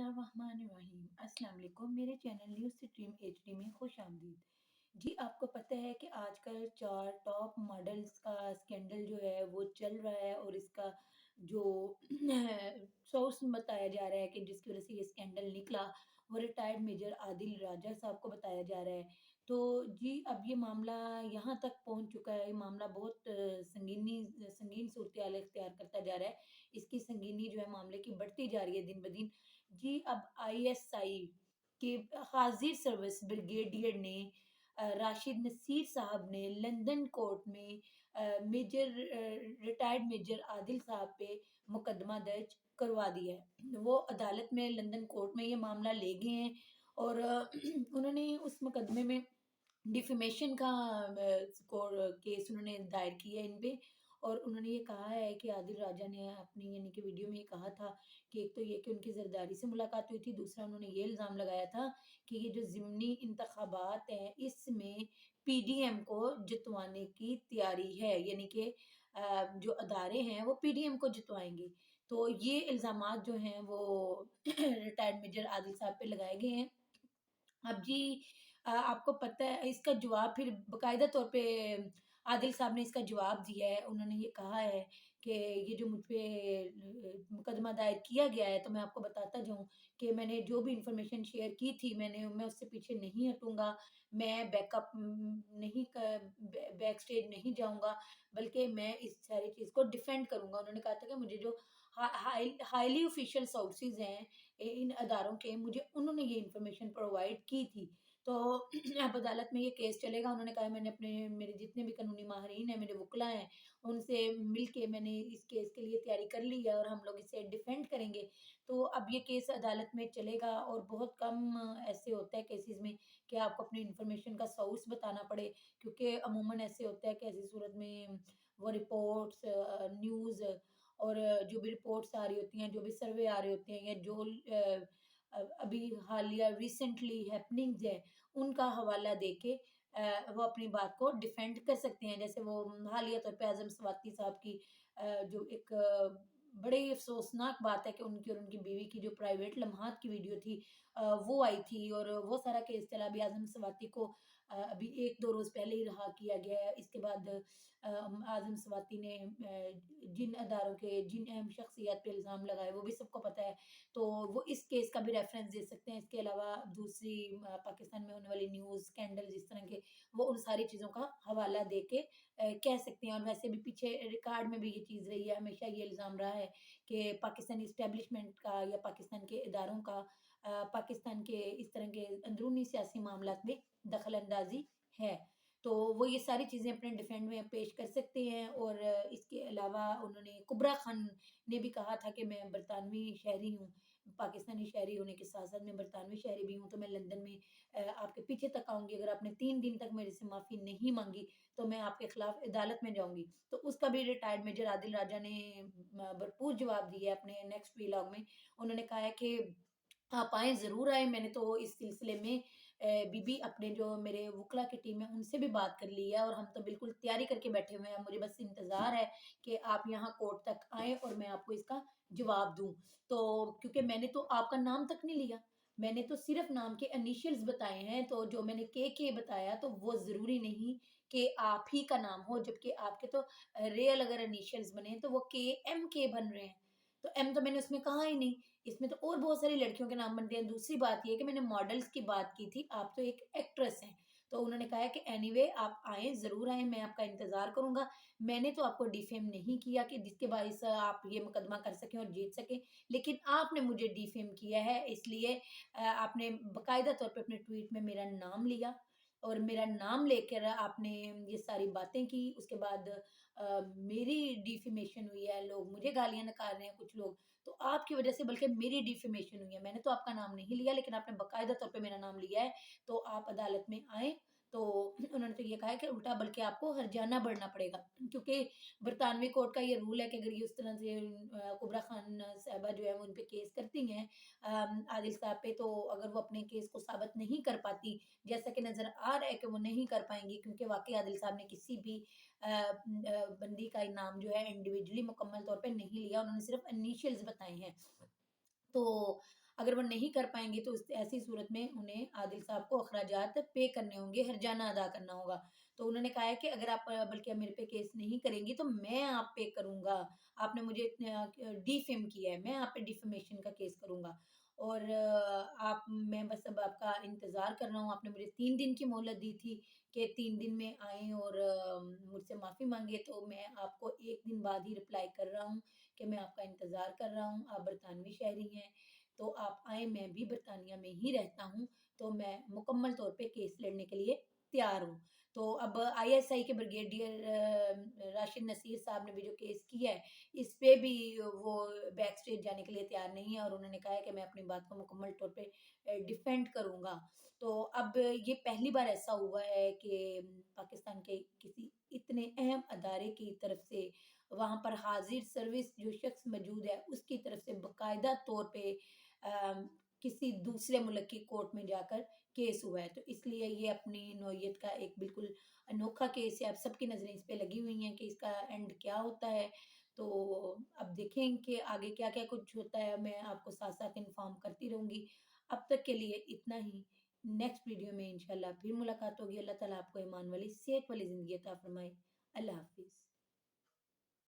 बिस्मिल्लाहिर्रहमानिर्रहीम। अस्सलाम वालेकुम। मेरे चैनल न्यूज़ स्ट्रीम एचडी में खुश आमदीद। जी, आपको पता है कि आजकल 4 टॉप मॉडल्स का स्कैंडल जो है वो चल रहा है, और इसका जो सोर्स बताया जा रहा है कि जिसकी वजह से ये स्कैंडल निकला, वो रिटायर्ड मेजर आदिल राजा साहब को बताया जा रहा है। तो जी, अब ये मामला यहाँ तक पहुँच चुका है। ये मामला बहुत संगीन सूरत-ए-हाल इख्तियार करता जा रहा है। इसकी संगीनी जो है मामले की बढ़ती जा रही है दिन-ब-दिन। जी, अब आईएसआई के हाज़िर सर्विस ब्रिगेडियर ने राशिद नसीर साहब ने लंदन कोर्ट में रिटायर्ड मेजर आदिल साहब पे मुकदमा दर्ज करवा दिया है। वो अदालत में लंदन कोर्ट में ये मामला ले गए हैं, और उन्होंने उस मुकदमे में डिफेमेशन का केस उन्होंने दायर किया है इन पे। और उन्होंने ये कहा है कि आदिल राजा ने अपनी यानी कि वीडियो में ये कहा था कि एक तो ये कि उनकी जरदारी से मुलाकात हुई थी, दूसरा उन्होंने ये इल्ज़ाम लगाया था कि ये जो ज़िमनी इंतखाबात हैं इसमें पीडीएम को जितवाने की तैयारी है, यानी कि जो अदारे हैं वो पीडीएम को जितवाएंगे। तो ये इल्ज़ामात जो हैं वो रिटायर्ड मेजर आदिल साहब पे लगाए गए हैं। अब जी, आपको पता है इसका जवाब फिर बाकायदा तौर पे आदिल साहब ने इसका जवाब दिया है। उन्होंने ये कहा है कि ये जो मुझ पे मुकदमा दायर किया गया है, तो मैं आपको बताता जाऊँ कि मैंने जो भी इन्फॉर्मेशन शेयर की थी, मैं उससे पीछे नहीं हटूँगा। मैं बैकअप नहीं क बै बैक स्टेज नहीं जाऊँगा, बल्कि मैं इस सारी चीज़ को डिफेंड करूँगा। उन्होंने कहा था कि मुझे जो हाइली ऑफिशियल सोर्सेज़ हैं इन अदारों के, मुझे उन्होंने ये इन्फॉर्मेशन प्रोवाइड की थी। तो अब अदालत में ये केस चलेगा। उन्होंने कहा मैंने मेरे जितने भी कानूनी माहिरीन हैं, मेरे वकील हैं, उनसे मिल के मैंने इस केस के लिए तैयारी कर ली है, और हम लोग इसे डिफेंड करेंगे। तो अब ये केस अदालत में चलेगा, और बहुत कम ऐसे होता है केसेज़ में कि आपको अपनी इन्फॉर्मेशन का सोर्स बताना पड़े, क्योंकि अमूमन ऐसे होता है कि ऐसी सूरत में वो रिपोर्ट्स न्यूज़ और जो भी रिपोर्ट्स आ रही होती हैं, जो भी सर्वे आ रहे होते हैं, या जो अभी हालिया रिसेंटली हैपनिंग्स है, उनका हवाला देके वो अपनी बात को डिफेंड कर सकते हैं। जैसे वो हालिया तौर पे आज़म स्वाति साहब की जो एक बड़ी ही अफ़सोसनाक बात है कि उनकी और उनकी बीवी की जो प्राइवेट लम्हात की वीडियो थी, वो आई थी, और वो सारा केस चला। अभी आज़म स्वाति को अभी 1-2 रोज़ पहले ही रिहा किया गया है। इसके बाद आज़म स्वाति ने जिन अदारों के जिन अहम शख्सियत पे इल्ज़ाम लगाए वो भी सबको पता है। तो वो इस केस का भी रेफ़रेंस दे सकते हैं। इसके अलावा दूसरी पाकिस्तान में होने वाली न्यूज़ स्कैंडल्स इस तरह के, वो उन सारी चीज़ों का हवाला दे के कह सकते हैं। और वैसे भी पीछे रिकॉर्ड में भी ये चीज़ रही है, हमेशा ये इल्ज़ाम रहा है कि पाकिस्तानी एस्टेब्लिशमेंट का या पाकिस्तान के इदारों का पाकिस्तान के इस तरह के अंदरूनी सियासी मामलात में दखल अंदाज़ी है। तो वो ये सारी चीज़ें अपने डिफेंड में पेश कर सकते हैं। और इसके अलावा उन्होंने कुबरा खान ने भी कहा था कि मैं बरतानवी शहरी हूँ, पाकिस्तानी शहरी होने के साथ-साथ मैं बरतानवी शहरी भी हूँ, तो मैं लंदन में आपके पीछे तक आऊँगी। अगर आपने 3 दिन तक मेरे से माफ़ी नहीं माँगी, तो मैं आपके खिलाफ अदालत में जाऊँगी। तो उसका भी रिटायर्ड मेजर आदिल राजा ने भरपूर जवाब दिया है अपने नेक्स्ट व्लॉग में। उन्होंने कहा है कि आप आएँ, ज़रूर आएँ। मैंने तो इस सिलसिले में बीबी अपने जो मेरे वकला की टीम है उनसे भी बात कर ली है, और हम तो बिल्कुल तैयारी करके बैठे हुए हैं। मुझे बस इंतज़ार है कि आप यहाँ कोर्ट तक आएँ और मैं आपको इसका जवाब दूँ। तो क्योंकि मैंने तो आपका नाम तक नहीं लिया, मैंने तो सिर्फ़ नाम के इनिशियल्स बताए हैं। तो जो मैंने के बताया, तो वो ज़रूरी नहीं कि आप ही का नाम हो, जबकि आपके तो रियल अगर इनिशियल्स बने हैं तो वो के बन रहे हैं। तो एम तो मैंने उसमें कहा ही नहीं। इसमें तो और बहुत सारी लड़कियों के नाम बनते हैं। दूसरी बात ये है कि मैंने मॉडल्स की बात की थी, आप तो एक एक्ट्रेस हैं। तो उन्होंने कहा है कि एनीवे आप आएँ, ज़रूर आएँ, मैं आपका इंतज़ार करूँगा। मैंने तो आपको डिफेम नहीं किया कि जिसके बाइस आप ये मुकदमा कर सकें और जीत सकें, लेकिन आपने मुझे डिफेम किया है। इसलिए आपने बाकायदा तौर पे अपने ट्वीट में मेरा नाम लिया, और मेरा नाम लेकर आपने ये सारी बातें की। उसके बाद मेरी डिफेमेशन हुई है, लोग मुझे गालियाँ निकाल रहे हैं कुछ लोग। तो आपकी वजह से बल्कि मेरी डिफेमेशन हुई है। मैंने तो आपका नाम नहीं लिया, लेकिन आपने बाकायदा तौर पे मेरा नाम लिया है। तो आप अदालत में आएँ। तो उन्होंने तो ये कहा है कि उल्टा बल्कि आपको हर्जाना भरना पड़ेगा, क्योंकि बरतानवी कोर्ट का ये रूल है कि अगर ये उस तरह से कुबरा खान साहिबा जो है वो उन पे केस करती हैं आदिल साहब पे, तो अगर वो अपने केस को साबित नहीं कर पाती, जैसा कि नज़र आ रहा है कि वो नहीं कर पाएँगी, क्योंकि वाक़ई आदिल साहब ने किसी भी बंदी का नाम जो है इंडिविजुअली मुकम्मल तौर पे नहीं लिया, उन्होंने सिर्फ़ इनिशियल्स बताए हैं। तो اگر وہ نہیں کر پائیں گے تو ایسی صورت میں انہیں عادل صاحب کو اخراجات پے کرنے ہوں گے، ہرجانہ ادا کرنا ہوگا۔ تو انہوں نے کہا ہے کہ اگر آپ بلکہ میرے پہ کیس نہیں کریں گی تو میں آپ پہ کروں گا، آپ نے مجھے ڈیفیم کیا ہے، میں آپ پہ ڈیفیمیشن کا کیس کروں گا، اور میں بس اب آپ کا انتظار کر رہا ہوں۔ آپ نے مجھے 3 دن کی مہلت دی تھی کہ 3 دن میں آئیں اور مجھ سے معافی مانگے، تو میں آپ کو 1 دن بعد ہی رپلائی کر رہا ہوں کہ میں آپ کا انتظار کر رہا ہوں، آپ برطانوی شہری ہیں تو آپ آئیں، میں بھی برطانیہ میں ہی رہتا ہوں، تو میں مکمل طور پہ کیس لڑنے کے لیے تیار ہوں۔ تو اب آئی ایس آئی کے بریگیڈیئر راشد نصیر صاحب نے بھی جو کیس کیا ہے، اس پہ بھی وہ بیک اسٹیج جانے کے لیے تیار نہیں ہے، اور انہوں نے کہا ہے کہ میں اپنی بات کو مکمل طور پہ ڈیفینڈ کروں گا۔ تو اب یہ پہلی بار ایسا ہوا ہے کہ پاکستان کے کسی اتنے اہم ادارے کی طرف سے، وہاں پر حاضر سروس جو شخص موجود ہے اس کی طرف سے باقاعدہ طور پہ کسی دوسرے ملک کی کورٹ میں جا کر کیس ہوا ہے۔ تو اس لیے یہ اپنی نوعیت کا ایک بالکل انوکھا کیس ہے۔ اب سب کی نظریں اس پہ لگی ہوئی ہیں کہ اس کا اینڈ کیا ہوتا ہے، تو اب دیکھیں کہ آگے کیا کیا کچھ ہوتا ہے، میں آپ کو ساتھ ساتھ انفارم کرتی رہوں گی۔ اب تک کے لیے اتنا ہی، نیکسٹ ویڈیو میں انشاءاللہ پھر ملاقات ہوگی۔ اللہ تعالیٰ آپ کو ایمان والی صحت والی زندگی عطا فرمائے۔ اللہ حافظ۔